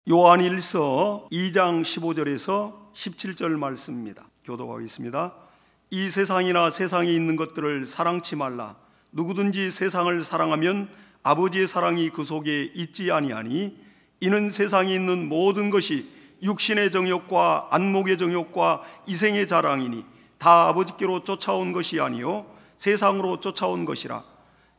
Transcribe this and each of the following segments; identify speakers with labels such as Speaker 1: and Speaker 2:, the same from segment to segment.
Speaker 1: 요한일서 2장 15절에서 17절 말씀입니다. 교독하겠습니다. 이 세상이나 세상에 있는 것들을 사랑치 말라. 누구든지 세상을 사랑하면 아버지의 사랑이 그 속에 있지 아니하니 이는 세상에 있는 모든 것이 육신의 정욕과 안목의 정욕과 이생의 자랑이니 다 아버지께로 쫓아온 것이 아니요 세상으로 쫓아온 것이라.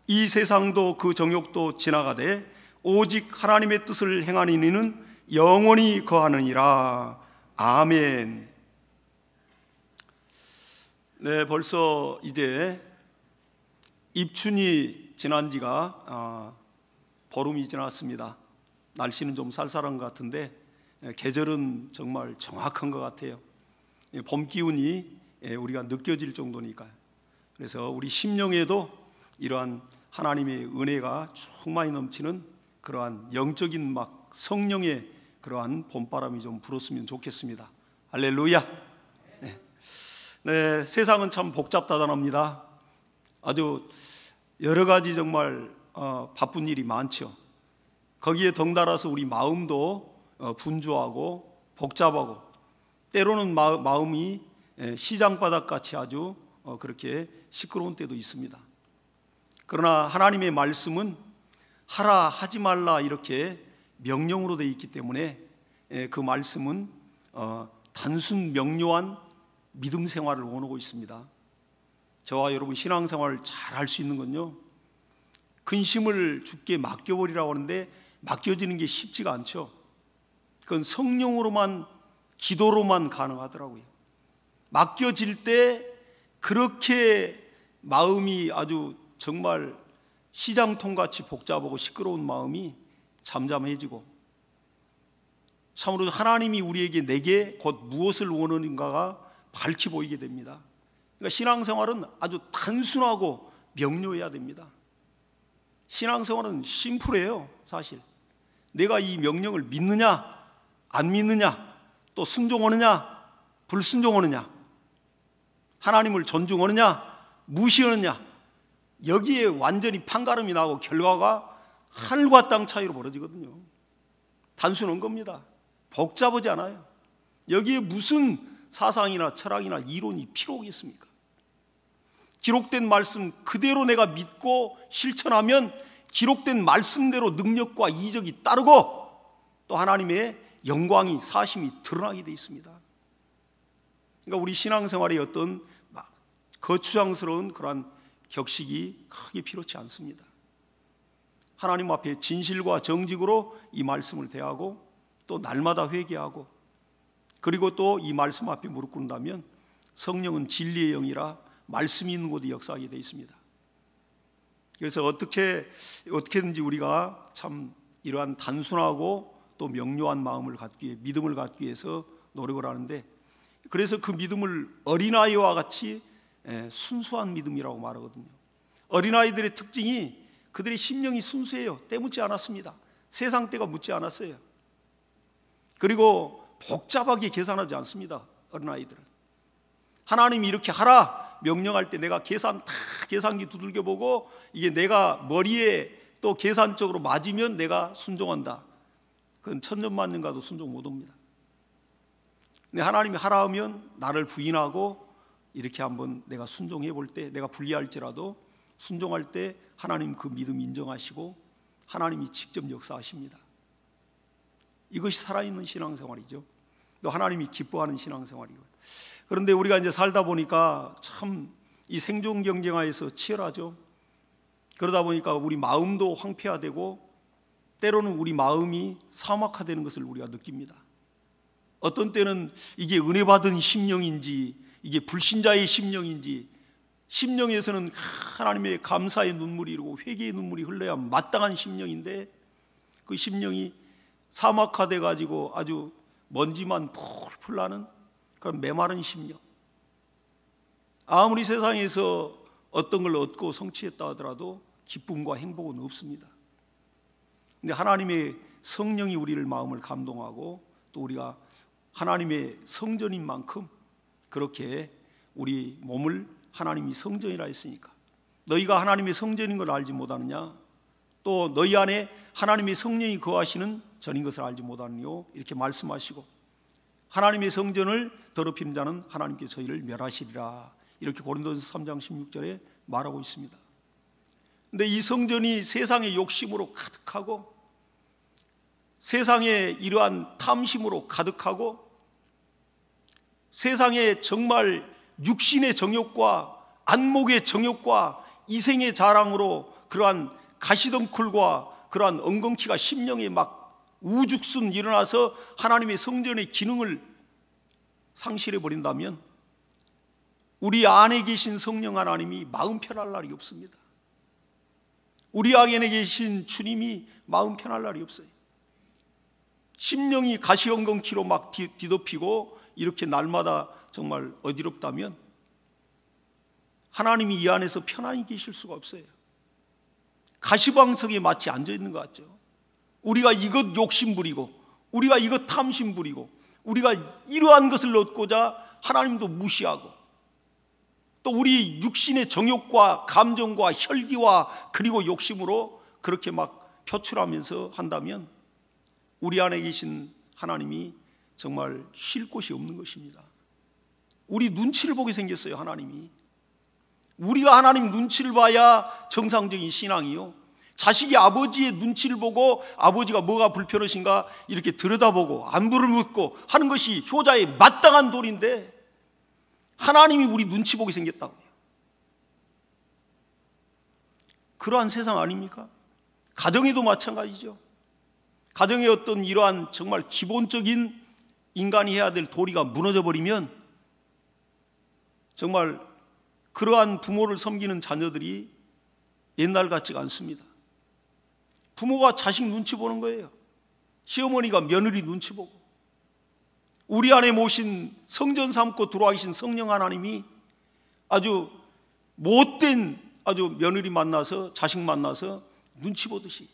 Speaker 1: 이 세상도 그 정욕도 지나가되 오직 하나님의 뜻을 행하는 이는 영원히 거하느니라. 아멘. 네, 벌써 이제 입춘이 지난 지가 보름이 지났습니다. 날씨는 좀 쌀쌀한 것 같은데 계절은 정말 정확한 것 같아요. 봄 기운이 우리가 느껴질 정도니까요. 그래서 우리 심령에도 이러한 하나님의 은혜가 충만히 넘치는 그러한 영적인 막 성령의 그러한 봄바람이 좀 불었으면 좋겠습니다. 할렐루야. 네, 세상은 참 복잡다단합니다. 아주 여러 가지 정말 바쁜 일이 많죠. 거기에 덩달아서 우리 마음도 분주하고 복잡하고 때로는 마음이 시장바닥같이 아주 그렇게 시끄러운 때도 있습니다. 그러나 하나님의 말씀은 하라 하지 말라 이렇게 명령으로 되어 있기 때문에 그 말씀은 단순 명료한 믿음 생활을 원하고 있습니다. 저와 여러분 신앙생활을 잘 할 수 있는 건요, 근심을 주께 맡겨버리라고 하는데 맡겨지는 게 쉽지가 않죠. 그건 성령으로만 기도로만 가능하더라고요. 맡겨질 때 그렇게 마음이 아주 정말 시장통같이 복잡하고 시끄러운 마음이 잠잠해지고 참으로 하나님이 우리에게 내게 곧 무엇을 원하는가가 밝히 보이게 됩니다. 그러니까 신앙생활은 아주 단순하고 명료해야 됩니다. 신앙생활은 심플해요. 사실 내가 이 명령을 믿느냐 안 믿느냐, 또 순종하느냐 불순종하느냐, 하나님을 존중하느냐 무시하느냐, 여기에 완전히 판가름이 나고 결과가 하늘과 땅 차이로 벌어지거든요. 단순한 겁니다. 복잡하지 않아요. 여기에 무슨 사상이나 철학이나 이론이 필요하겠습니까? 기록된 말씀 그대로 내가 믿고 실천하면 기록된 말씀대로 능력과 이적이 따르고 또 하나님의 영광이 사심이 드러나게 되어 있습니다. 그러니까 우리 신앙생활의 어떤 거추장스러운 그러한 격식이 크게 필요치 않습니다. 하나님 앞에 진실과 정직으로 이 말씀을 대하고 또 날마다 회개하고 그리고 또 이 말씀 앞에 무릎 꿇는다면 성령은 진리의 영이라 말씀이 있는 곳에 역사하게 되어 있습니다. 그래서 어떻게든지 우리가 참 이러한 단순하고 또 명료한 마음을 갖기 위해 믿음을 갖기 위해서 노력을 하는데, 그래서 그 믿음을 어린아이와 같이 순수한 믿음이라고 말하거든요. 어린아이들의 특징이 그들의 심령이 순수해요. 때묻지 않았습니다. 세상 때가 묻지 않았어요. 그리고 복잡하게 계산하지 않습니다. 어린아이들은 하나님이 이렇게 하라 명령할 때 내가 계산기 두들겨 보고 이게 내가 머리에 또 계산적으로 맞으면 내가 순종한다. 그건 천년만년 가도 순종 못합니다. 근데 하나님이 하라 하면 나를 부인하고 이렇게 한번 내가 순종해 볼 때, 내가 불리할지라도 순종할 때 하나님 그 믿음 인정하시고 하나님이 직접 역사하십니다. 이것이 살아있는 신앙생활이죠. 또 하나님이 기뻐하는 신앙생활이고. 그런데 우리가 이제 살다 보니까 참 이 생존 경쟁하에서 치열하죠. 그러다 보니까 우리 마음도 황폐화되고 때로는 우리 마음이 사막화되는 것을 우리가 느낍니다. 어떤 때는 이게 은혜 받은 심령인지 이게 불신자의 심령인지, 심령에서는 하나님의 감사의 눈물이 흐르고 회개의 눈물이 흘러야 마땅한 심령인데 그 심령이 사막화돼 가지고 아주 먼지만 풀풀 나는 그런 메마른 심령. 아무리 세상에서 어떤 걸 얻고 성취했다 하더라도 기쁨과 행복은 없습니다. 근데 하나님의 성령이 우리를 마음을 감동하고 또 우리가 하나님의 성전인 만큼 그렇게 우리 몸을 하나님이 성전이라 했으니까, 너희가 하나님의 성전인 걸 알지 못하느냐, 또 너희 안에 하나님의 성령이 거하시는 전인 것을 알지 못하느뇨 이렇게 말씀하시고, 하나님의 성전을 더럽히는 자는 하나님께 저희를 멸하시리라 이렇게 고린도전서 3장 16절에 말하고 있습니다. 근데 이 성전이 세상의 욕심으로 가득하고 세상의 이러한 탐심으로 가득하고 세상의 정말 육신의 정욕과 안목의 정욕과 이생의 자랑으로 그러한 가시덩굴과 그러한 엉겅퀴가 심령에 막 우죽순 일어나서 하나님의 성전의 기능을 상실해 버린다면 우리 안에 계신 성령 하나님이 마음 편할 날이 없습니다. 우리 안에 계신 주님이 마음 편할 날이 없어요. 심령이 가시엉겅퀴로 막 뒤덮이고 이렇게 날마다 정말 어지럽다면 하나님이 이 안에서 편안히 계실 수가 없어요. 가시방석에 마치 앉아있는 것 같죠. 우리가 이것 욕심 부리고 우리가 이것 탐심 부리고 우리가 이러한 것을 얻고자 하나님도 무시하고 또 우리 육신의 정욕과 감정과 혈기와 그리고 욕심으로 그렇게 막 표출하면서 한다면 우리 안에 계신 하나님이 정말 쉴 곳이 없는 것입니다. 우리 눈치를 보게 생겼어요. 하나님이 우리가 하나님 눈치를 봐야 정상적인 신앙이요, 자식이 아버지의 눈치를 보고 아버지가 뭐가 불편하신가 이렇게 들여다보고 안부를 묻고 하는 것이 효자의 마땅한 도리인데 하나님이 우리 눈치 보게 생겼다고요. 그러한 세상 아닙니까? 가정에도 마찬가지죠. 가정의 어떤 이러한 정말 기본적인 인간이 해야 될 도리가 무너져 버리면 정말 그러한 부모를 섬기는 자녀들이 옛날 같지가 않습니다. 부모가 자식 눈치 보는 거예요. 시어머니가 며느리 눈치 보고 우리 안에 모신 성전 삼고 들어와 계신 성령 하나님이 아주 못된 아주 며느리 만나서 자식 만나서 눈치 보듯이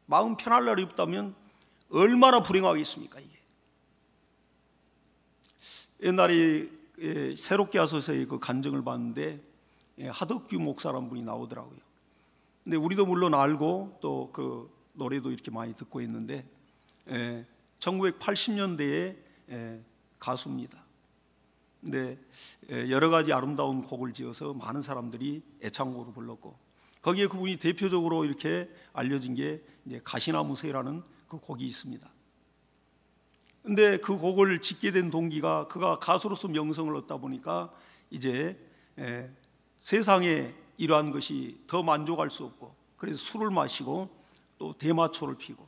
Speaker 1: 마음 편할 날이 없다면 얼마나 불행하겠습니까 이게. 옛날에 새롭게 하소서의 그 간증을 봤는데 하덕규 목사라는 분이 나오더라고요. 근데 우리도 물론 알고 또 그 노래도 이렇게 많이 듣고 있는데 1980년대에 가수입니다. 근데 여러 가지 아름다운 곡을 지어서 많은 사람들이 애창곡으로 불렀고 거기에 그분이 대표적으로 이렇게 알려진 게 이제 가시나무 새라는 그 곡이 있습니다. 근데 그 곡을 짓게 된 동기가 그가 가수로서 명성을 얻다 보니까 이제 세상에 이러한 것이 더 만족할 수 없고 그래서 술을 마시고 또 대마초를 피고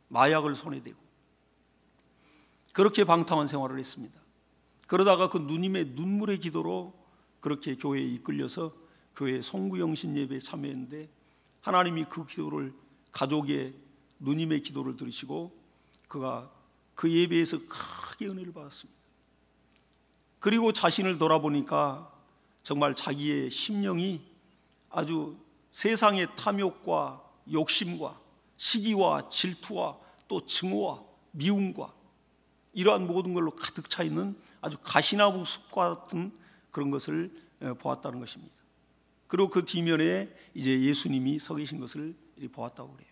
Speaker 1: 마약을 손에 대고 그렇게 방탕한 생활을 했습니다. 그러다가 그 누님의 눈물의 기도로 그렇게 교회에 이끌려서 교회 송구영신 예배에 참여했는데 하나님이 그 기도를 가족의 누님의 기도를 들으시고 그가 그 예배에서 크게 은혜를 받았습니다. 그리고 자신을 돌아보니까 정말 자기의 심령이 아주 세상의 탐욕과 욕심과 시기와 질투와 또 증오와 미움과 이러한 모든 걸로 가득 차 있는 아주 가시나무 숲과 같은 그런 것을 보았다는 것입니다. 그리고 그 뒤면에 이제 예수님이 서 계신 것을 보았다고 그래요.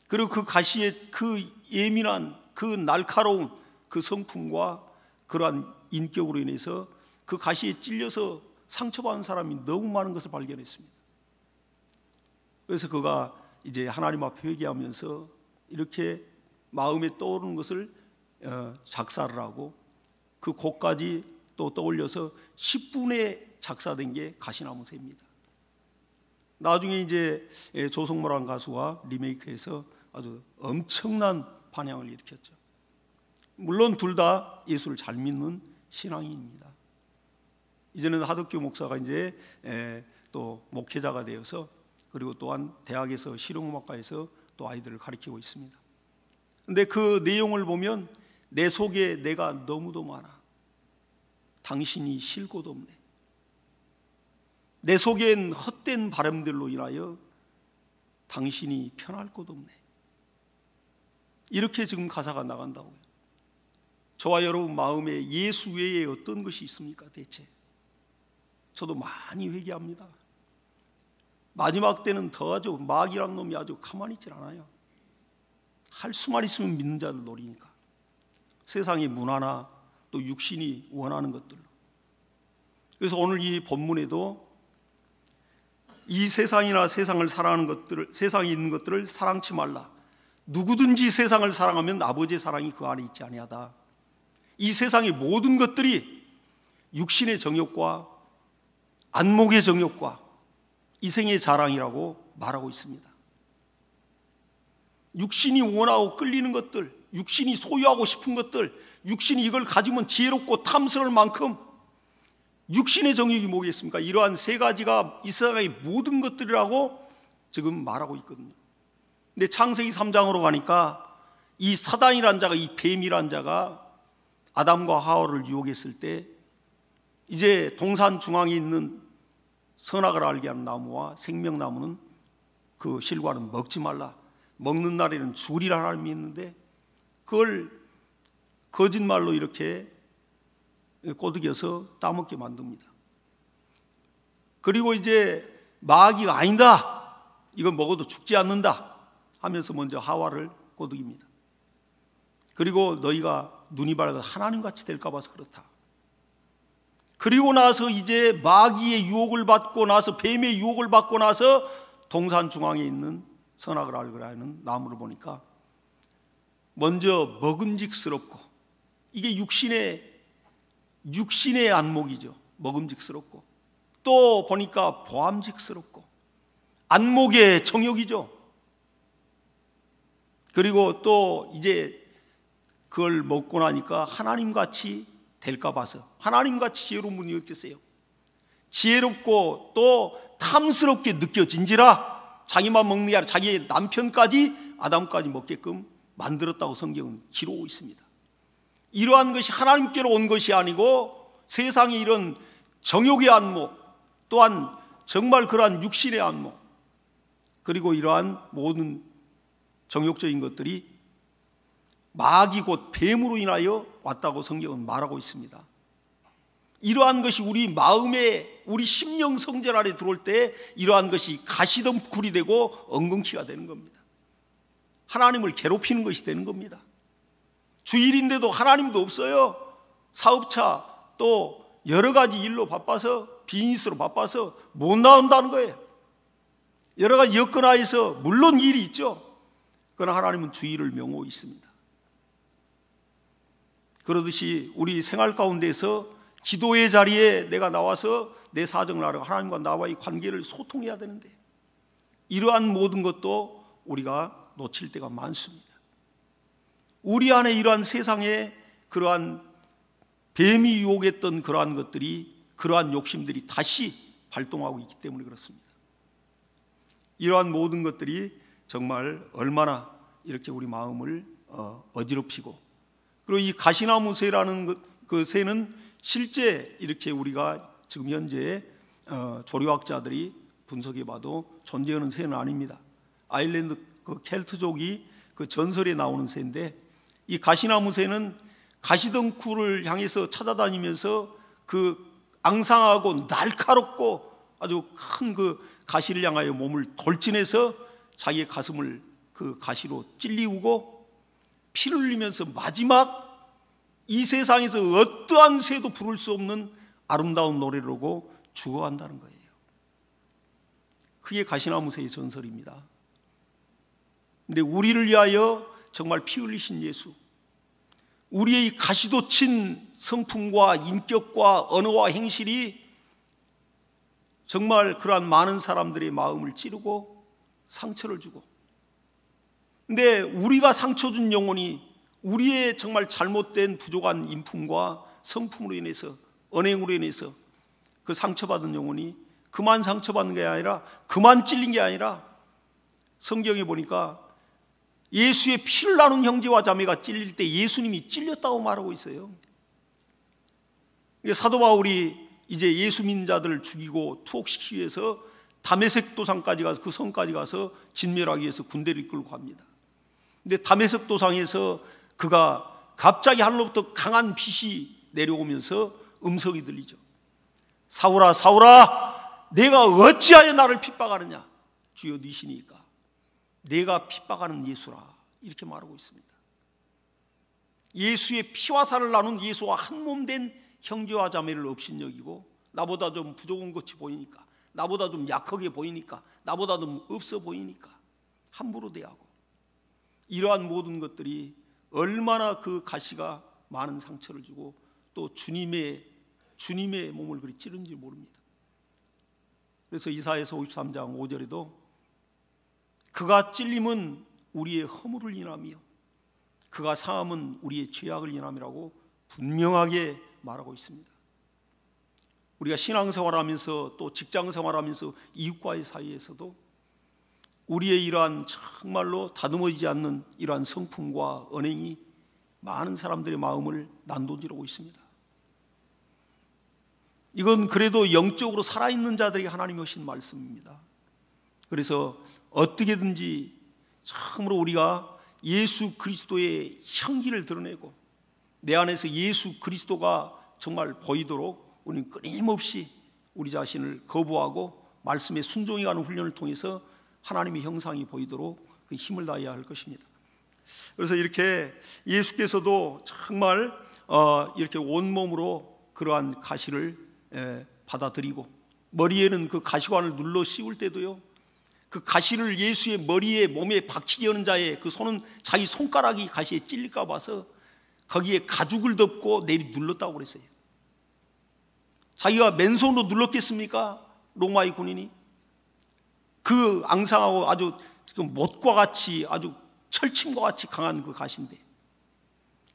Speaker 1: 그리고 그 가시의 그 예민한 그 날카로운 그 성품과 그러한 인격으로 인해서 그 가시에 찔려서 상처받은 사람이 너무 많은 것을 발견했습니다. 그래서 그가 이제 하나님 앞에 회개하면서 이렇게 마음에 떠오르는 것을 작사를 하고 그 곡까지 또 떠올려서 10분에 작사된 게 가시나무 새입니다. 나중에 이제 조성모라는 가수가 리메이크해서 아주 엄청난 반향을 일으켰죠. 물론 둘 다 예수를 잘 믿는 신앙인입니다. 이제는 하덕규 목사가 이제 또 목회자가 되어서 그리고 또한 대학에서 실용음악과에서 또 아이들을 가르치고 있습니다. 근데 그 내용을 보면 내 속에 내가 너무도 많아. 당신이 쉴 곳 없네. 내 속엔 헛된 바람들로 인하여 당신이 편할 곳 없네. 이렇게 지금 가사가 나간다고요. 저와 여러분 마음에 예수 외에 어떤 것이 있습니까 대체? 저도 많이 회개합니다. 마지막 때는 더 아주 마귀란 놈이 아주 가만히 있질 않아요. 할 수만 있으면 믿는 자들 노리니까. 세상의 문화나 또 육신이 원하는 것들로. 그래서 오늘 이 본문에도 이 세상이나 세상을 사랑하는 것들을, 세상에 있는 것들을 사랑치 말라. 누구든지 세상을 사랑하면 아버지의 사랑이 그 안에 있지 아니하다. 이 세상의 모든 것들이 육신의 정욕과 안목의 정욕과 이생의 자랑이라고 말하고 있습니다. 육신이 원하고 끌리는 것들, 육신이 소유하고 싶은 것들, 육신이 이걸 가지면 지혜롭고 탐스러울 만큼 육신의 정욕이 뭐겠습니까? 이러한 세 가지가 이 세상의 모든 것들이라고 지금 말하고 있거든요. 근데 창세기 3장으로 가니까 이 사단이란 자가, 이 뱀이란 자가 아담과 하와를 유혹했을 때 이제 동산 중앙에 있는 선악을 알게 하는 나무와 생명나무는 그 실과는 먹지 말라. 먹는 날에는 죽으리라 하나님이 있는데 그걸 거짓말로 이렇게 꼬드겨서 따먹게 만듭니다. 그리고 이제 마귀가 아니다, 이건 먹어도 죽지 않는다 하면서 먼저 하와를 꼬드깁니다. 그리고 너희가 눈이 밝아서 하나님같이 될까 봐서 그렇다. 그리고 나서 이제 마귀의 유혹을 받고 나서, 뱀의 유혹을 받고 나서 동산 중앙에 있는 선악을 알게 하는 나무를 보니까 먼저 먹음직스럽고, 이게 육신의 안목이죠. 먹음직스럽고, 또 보니까 보암직스럽고 안목의 정욕이죠. 그리고 또 이제 그걸 먹고 나니까 하나님같이 될까 봐서, 하나님같이 지혜로운 분이 어땠어요? 지혜롭고 또 탐스럽게 느껴진지라 자기만 먹는 게 아니라 자기의 남편까지, 아담까지 먹게끔 만들었다고 성경은 기록하고 있습니다. 이러한 것이 하나님께로 온 것이 아니고 세상의 이런 정욕의 안목, 또한 정말 그러한 육신의 안목, 그리고 이러한 모든 정욕적인 것들이 마귀 곧 뱀으로 인하여 왔다고 성경은 말하고 있습니다. 이러한 것이 우리 마음에, 우리 심령 성전 안에 들어올 때 이러한 것이 가시덤불이 되고 엉겅퀴가 되는 겁니다. 하나님을 괴롭히는 것이 되는 겁니다. 주일인데도 하나님도 없어요. 사업차 또 여러 가지 일로 바빠서, 비즈니스로 바빠서 못 나온다는 거예요. 여러 가지 여건하에서 물론 일이 있죠. 그러나 하나님은 주일을 명하고 있습니다. 그러듯이 우리 생활 가운데서 기도의 자리에 내가 나와서 내 사정을 알고 하나님과 나와의 관계를 소통해야 되는데 이러한 모든 것도 우리가 놓칠 때가 많습니다. 우리 안에 이러한 세상에 그러한 뱀이 유혹했던 그러한 것들이, 그러한 욕심들이 다시 발동하고 있기 때문에 그렇습니다. 이러한 모든 것들이 정말 얼마나 이렇게 우리 마음을 어지럽히고, 그리고 이 가시나무 새라는 그 새는 실제 이렇게 우리가 지금 현재 조류학자들이 분석해봐도 존재하는 새는 아닙니다. 아일랜드 그 켈트족이 그 전설에 나오는 새인데, 이 가시나무 새는 가시덩굴을 향해서 찾아다니면서 그 앙상하고 날카롭고 아주 큰 그 가시를 향하여 몸을 돌진해서 자기의 가슴을 그 가시로 찔리우고 피를 흘리면서 마지막 이 세상에서 어떠한 새도 부를 수 없는 아름다운 노래를 하고 죽어간다는 거예요. 그게 가시나무 새의 전설입니다. 근데 우리를 위하여 정말 피 흘리신 예수, 우리의 가시돋친 성품과 인격과 언어와 행실이 정말 그러한 많은 사람들의 마음을 찌르고 상처를 주고, 근데 우리가 상처 준 영혼이 우리의 정말 잘못된 부족한 인품과 성품으로 인해서, 언행으로 인해서 그 상처받은 영혼이 그만 상처받는 게 아니라, 그만 찔린 게 아니라, 성경에 보니까 예수의 피를 나눈 형제와 자매가 찔릴 때 예수님이 찔렸다고 말하고 있어요. 사도 바울이 이제 예수 믿는 자들을 죽이고 투옥시키기 위해서 다메섹 도상까지 가서, 그 성까지 가서 진멸하기 위해서 군대를 이끌고 갑니다. 근데 다메섹 도상에서 그가 갑자기 하늘로부터 강한 빛이 내려오면서 음성이 들리죠. 사울아, 사울아, 내가 어찌하여 나를 핍박하느냐? 주여, 니시니까 내가 핍박하는 예수라, 이렇게 말하고 있습니다. 예수의 피와 살을 나눈 예수와 한 몸 된 형제와 자매를 업신여기고, 나보다 좀 부족한 것이 보이니까, 나보다 좀 약하게 보이니까, 나보다 좀 없어 보이니까 함부로 대하고, 이러한 모든 것들이 얼마나 그 가시가 많은 상처를 주고 또 주님의 몸을 그리 찌른지 모릅니다. 그래서 이사야서 53장 5절에도 그가 찔림은 우리의 허물을 인하며 그가 상함은 우리의 죄악을 인함이라고 분명하게 말하고 있습니다. 우리가 신앙생활하면서 또 직장생활하면서 이웃과의 사이에서도 우리의 이러한 정말로 다듬어지지 않는 이러한 성품과 언행이 많은 사람들의 마음을 난도질하고 있습니다. 이건 그래도 영적으로 살아있는 자들에게 하나님이 하신 말씀입니다. 그래서 어떻게든지 참으로 우리가 예수 그리스도의 향기를 드러내고 내 안에서 예수 그리스도가 정말 보이도록 우리는 끊임없이 우리 자신을 거부하고 말씀에 순종해가는 훈련을 통해서 하나님의 형상이 보이도록 그 힘을 다해야 할 것입니다. 그래서 이렇게 예수께서도 정말 이렇게 온몸으로 그러한 가시를 받아들이고, 머리에는 그 가시관을 눌러 씌울 때도요, 그 가시를 예수의 머리에 몸에 박히게 하는 자의 그 손은 자기 손가락이 가시에 찔릴까 봐서 거기에 가죽을 덮고 내리 눌렀다고 그랬어요. 자기가 맨손으로 눌렀겠습니까? 로마의 군인이 그 앙상하고 아주 못과 같이 아주 철침과 같이 강한 그 가시인데,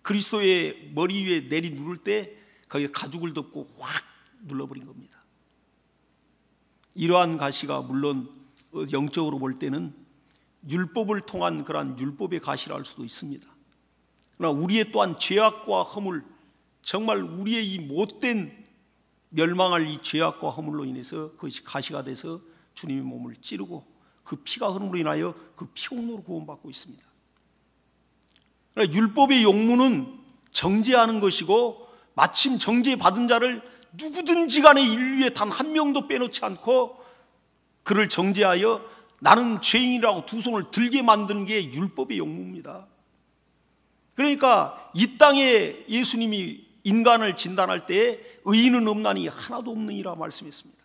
Speaker 1: 그리스도의 머리 위에 내리 누를 때 거기에 가죽을 덮고 확 눌러버린 겁니다. 이러한 가시가 물론 영적으로 볼 때는 율법을 통한 그러한 율법의 가시라 할 수도 있습니다. 그러나 우리의 또한 죄악과 허물, 정말 우리의 이 못된 멸망할 이 죄악과 허물로 인해서 그것이 가시가 돼서 주님의 몸을 찌르고 그 피가 흐름으로 인하여 그 피공로로 구원받고 있습니다. 그러나 율법의 용무는 정죄하는 것이고, 마침 정죄받은 자를 누구든지 간에 인류에 단 한 명도 빼놓지 않고 그를 정죄하여 나는 죄인이라고 두 손을 들게 만드는 게 율법의 용무입니다. 그러니까 이 땅에 예수님이 인간을 진단할 때 의인은 없나니 하나도 없느니라 말씀했습니다.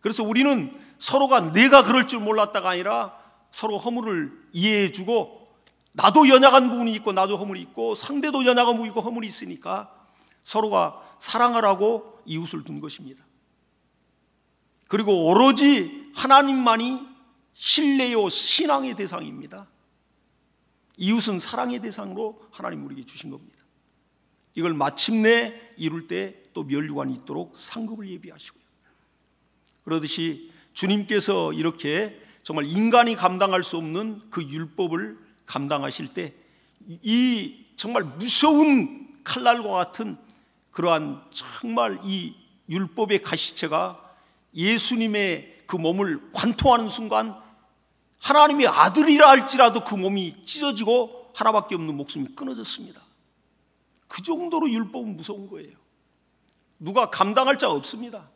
Speaker 1: 그래서 우리는 서로가 내가 그럴 줄 몰랐다가 아니라 서로 허물을 이해해주고, 나도 연약한 부분이 있고 나도 허물이 있고 상대도 연약한 부분이 있고 허물이 있으니까 서로가 사랑하라고 이웃을 둔 것입니다. 그리고 오로지 하나님만이 신뢰요 신앙의 대상입니다. 이웃은 사랑의 대상으로 하나님 우리에게 주신 겁니다. 이걸 마침내 이룰 때 또 면류관이 있도록 상급을 예비하시고요. 그러듯이 주님께서 이렇게 정말 인간이 감당할 수 없는 그 율법을 감당하실 때 이 정말 무서운 칼날과 같은 그러한 정말 이 율법의 가시체가 예수님의 그 몸을 관통하는 순간 하나님의 아들이라 할지라도 그 몸이 찢어지고 하나밖에 없는 목숨이 끊어졌습니다. 그 정도로 율법은 무서운 거예요. 누가 감당할 자가 없습니다.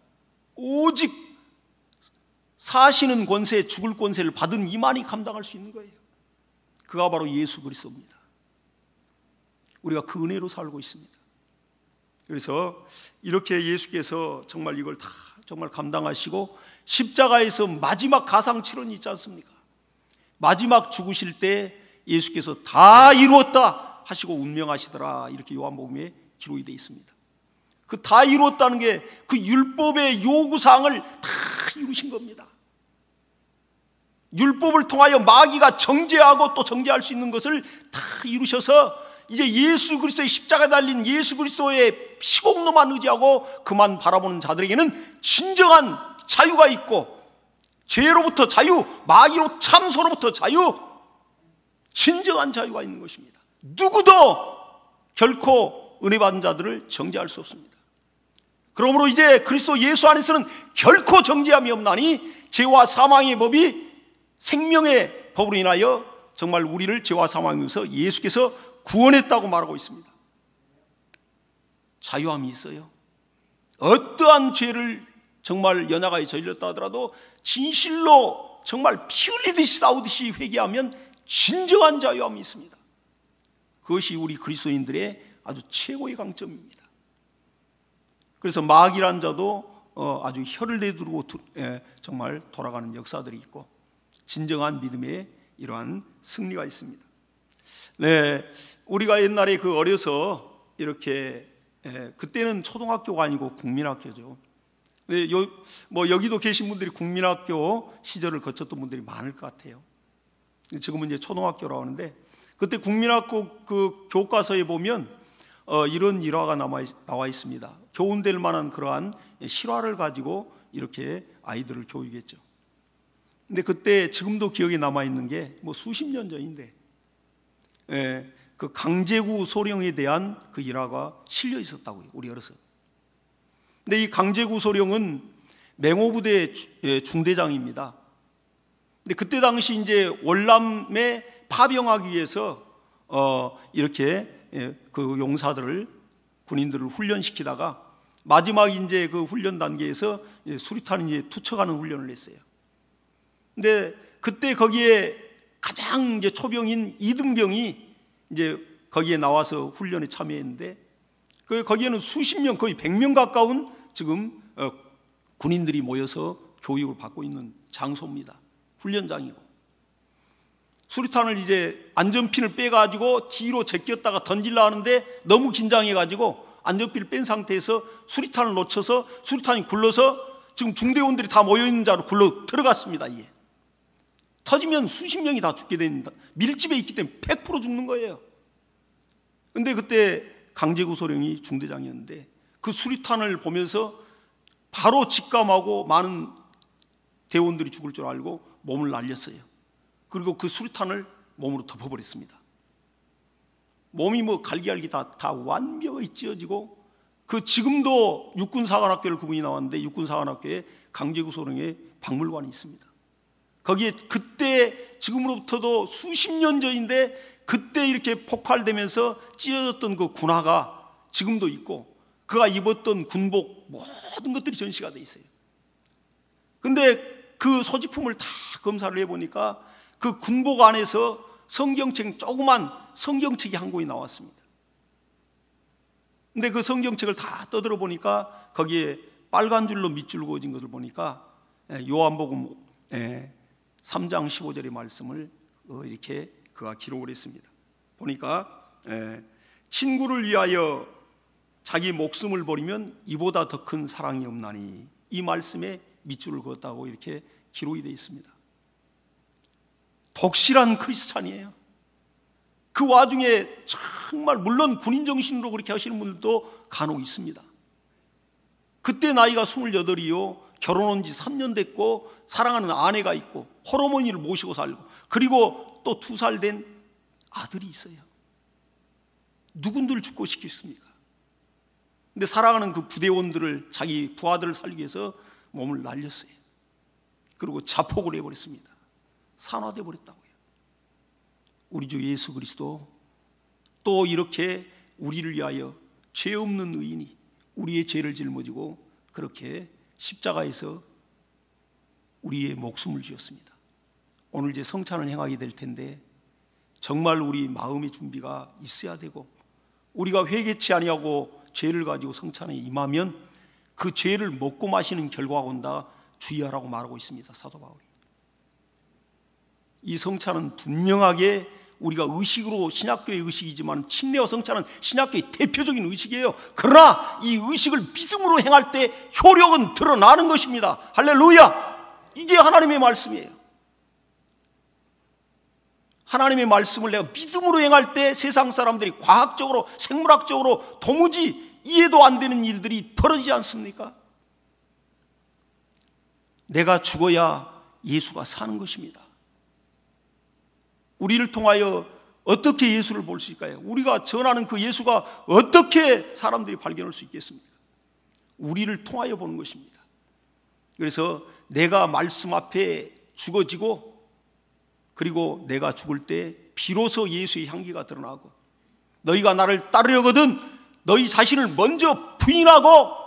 Speaker 1: 오직 사시는 권세, 죽을 권세를 받은 이만이 감당할 수 있는 거예요. 그가 바로 예수 그리스도입니다. 우리가 그 은혜로 살고 있습니다. 그래서 이렇게 예수께서 정말 이걸 다 정말 감당하시고 십자가에서 마지막 가상칠언이 있지 않습니까? 마지막 죽으실 때 예수께서 다 이루었다 하시고 운명하시더라, 이렇게 요한복음에 기록이 되어 있습니다. 그 다 이루었다는 게 그 율법의 요구사항을 다 이루신 겁니다. 율법을 통하여 마귀가 정죄하고 또 정죄할 수 있는 것을 다 이루셔서 이제 예수 그리스도의 십자가에 달린 예수 그리스도의 피공로만 의지하고 그만 바라보는 자들에게는 진정한 자유가 있고, 죄로부터 자유, 마귀로 참소로부터 자유, 진정한 자유가 있는 것입니다. 누구도 결코 은혜 받은 자들을 정죄할 수 없습니다. 그러므로 이제 그리스도 예수 안에서는 결코 정죄함이 없나니 죄와 사망의 법이 생명의 법으로 인하여 정말 우리를 죄와 사망에서 예수께서 구원했다고 말하고 있습니다. 자유함이 있어요. 어떠한 죄를 정말 연약하게 저질렀다 하더라도 진실로 정말 피 흘리듯이 싸우듯이 회개하면 진정한 자유함이 있습니다. 그것이 우리 그리스도인들의 아주 최고의 강점입니다. 그래서 마귀란 자도 아주 혀를 내두르고 정말 돌아가는 역사들이 있고 진정한 믿음의 이러한 승리가 있습니다. 네, 우리가 옛날에 어려서 이렇게 그때는 초등학교가 아니고 국민학교죠. 네, 여기도 계신 분들이 국민학교 시절을 거쳤던 분들이 많을 것 같아요. 지금은 이제 초등학교라고 하는데 그때 국민학교 그 교과서에 보면 이런 일화가 나와 있습니다. 교훈될 만한 그러한 실화를 가지고 이렇게 아이들을 교육했죠. 근데 그때 지금도 기억에 남아 있는 게 수십 년 전인데 그 강제구 소령에 대한 그 일화가 실려 있었다고요. 우리 어려서. 근데 이 강제구 소령은 맹호부대 중대장입니다. 근데 그때 당시 이제 월남에 파병하기 위해서 이렇게 그 용사들을 군인들을 훈련시키다가 마지막 이제 그 훈련 단계에서 수리탄 이제 투척하는 훈련을 했어요. 근데 그때 거기에 가장 이제 초병인 이등병이 이제 거기에 나와서 훈련에 참여했는데 거기에는 수십 명, 거의 100명 가까운 지금 군인들이 모여서 교육을 받고 있는 장소입니다. 훈련장이고 수리탄을 이제 안전핀을 빼가지고 뒤로 제꼈다가 던지려 하는데 너무 긴장해가지고 안전핀을 뺀 상태에서 수리탄을 놓쳐서 수리탄이 굴러서 지금 중대원들이 다 모여있는 자로 굴러 들어갔습니다. 이게 터지면 수십 명이 다 죽게 됩니다. 밀집에 있기 때문에 100% 죽는 거예요. 근데 그때 강제구 소령이 중대장이었는데 그 수리탄을 보면서 바로 직감하고 많은 대원들이 죽을 줄 알고 몸을 날렸어요. 그리고 그 수리탄을 몸으로 덮어버렸습니다. 몸이 갈기갈기 다 완벽히 찢어지고 지금도 육군사관학교를 그분이 나왔는데 육군사관학교에 강제구 소령의 박물관이 있습니다. 거기에 그때 지금으로부터도 수십 년 전인데 그때 이렇게 폭발되면서 찢어졌던 그 군화가 지금도 있고 그가 입었던 군복 모든 것들이 전시가 돼 있어요. 근데 그 소지품을 다 검사를 해보니까 그 군복 안에서 성경책, 조그만 성경책이 한 권이 나왔습니다. 근데 그 성경책을 다 떠들어 보니까 거기에 빨간 줄로 밑줄 그어진 것을 보니까 요한복음 3장 15절의 말씀을 이렇게 그가 기록을 했습니다. 보니까 친구를 위하여 자기 목숨을 버리면 이보다 더 큰 사랑이 없나니, 이 말씀에 밑줄을 그었다고 이렇게 기록이 되어 있습니다. 독실한 크리스찬이에요. 그 와중에 정말 물론 군인 정신으로 그렇게 하시는 분들도 간혹 있습니다. 그때 나이가 28이요 결혼한 지 3년 됐고 사랑하는 아내가 있고 홀어머니를 모시고 살고 그리고 또 2살 된 아들이 있어요. 누군들 죽고 싶겠습니까? 근데 사랑하는 그 부대원들을, 자기 부하들을 살리기 위해서 몸을 날렸어요. 그리고 자폭을 해버렸습니다. 산화돼 버렸다고요. 우리 주 예수 그리스도 또 이렇게 우리를 위하여 죄 없는 의인이 우리의 죄를 짊어지고 그렇게 십자가에서 우리의 목숨을 지었습니다. 오늘 이제 성찬을 행하게 될 텐데 정말 우리 마음의 준비가 있어야 되고, 우리가 회개치 아니하고 죄를 가지고 성찬에 임하면 그 죄를 먹고 마시는 결과가 온다 주의하라고 말하고 있습니다. 사도 바울이. 이 성찬은 분명하게 우리가 의식으로, 신약교의 의식이지만 침례와 성찬은 신약교의 대표적인 의식이에요. 그러나 이 의식을 믿음으로 행할 때 효력은 드러나는 것입니다. 할렐루야! 이게 하나님의 말씀이에요. 하나님의 말씀을 내가 믿음으로 행할 때 세상 사람들이 과학적으로, 생물학적으로 도무지 이해도 안 되는 일들이 벌어지지 않습니까? 내가 죽어야 예수가 사는 것입니다. 우리를 통하여 어떻게 예수를 볼 수 있을까요? 우리가 전하는 그 예수가 어떻게 사람들이 발견할 수 있겠습니까? 우리를 통하여 보는 것입니다. 그래서 내가 말씀 앞에 죽어지고, 그리고 내가 죽을 때 비로소 예수의 향기가 드러나고, 너희가 나를 따르려거든 너희 자신을 먼저 부인하고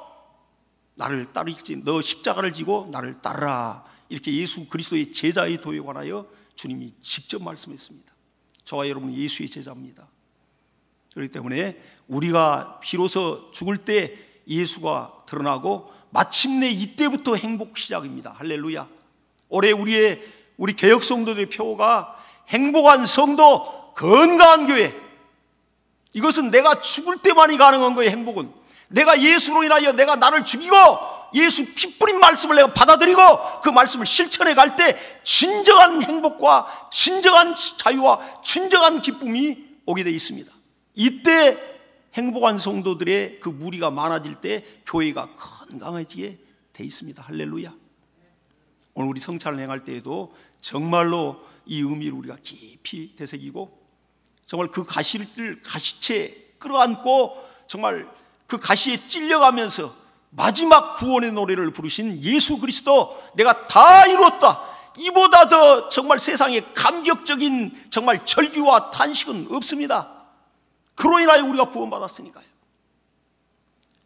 Speaker 1: 나를 따르지, 너 십자가를 지고 나를 따르라. 이렇게 예수 그리스도의 제자의 도에 관하여 주님이 직접 말씀했습니다. 저와 여러분은 예수의 제자입니다. 그렇기 때문에 우리가 비로소 죽을 때 예수가 드러나고 마침내 이때부터 행복 시작입니다. 할렐루야. 올해 우리 개혁 성도들의 표어가 행복한 성도, 건강한 교회. 이것은 내가 죽을 때만이 가능한 거예요. 행복은 내가 예수로 인하여 내가 나를 죽이고 예수 피 뿌린 말씀을 내가 받아들이고 그 말씀을 실천해 갈 때 진정한 행복과 진정한 자유와 진정한 기쁨이 오게 되어 있습니다. 이때 행복한 성도들의 그 무리가 많아질 때 교회가 건강해지게 되어 있습니다. 할렐루야. 오늘 우리 성찬을 행할 때에도 정말로 이 의미를 우리가 깊이 되새기고 정말 그 가시채 끌어안고 정말 그 가시에 찔려가면서 마지막 구원의 노래를 부르신 예수 그리스도, 내가 다 이루었다. 이보다 더 정말 세상에 감격적인 정말 절규와 탄식은 없습니다. 그로 인하여 우리가 구원받았으니까요.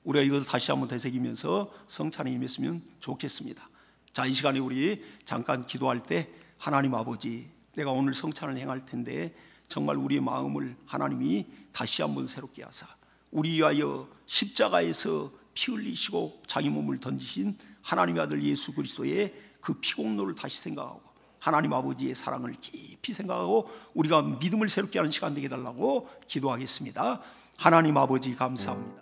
Speaker 1: 우리가 이것을 다시 한번 되새기면서 성찬에 임했으면 좋겠습니다. 자, 이 시간에 우리 잠깐 기도할 때 하나님 아버지, 내가 오늘 성찬을 행할 텐데 정말 우리의 마음을 하나님이 다시 한번 새롭게 하사 우리 위하여 십자가에서 피 흘리시고 자기 몸을 던지신 하나님의 아들 예수 그리스도의 그 피공로를 다시 생각하고 하나님 아버지의 사랑을 깊이 생각하고 우리가 믿음을 새롭게 하는 시간 되게 해달라고 기도하겠습니다. 하나님 아버지 감사합니다.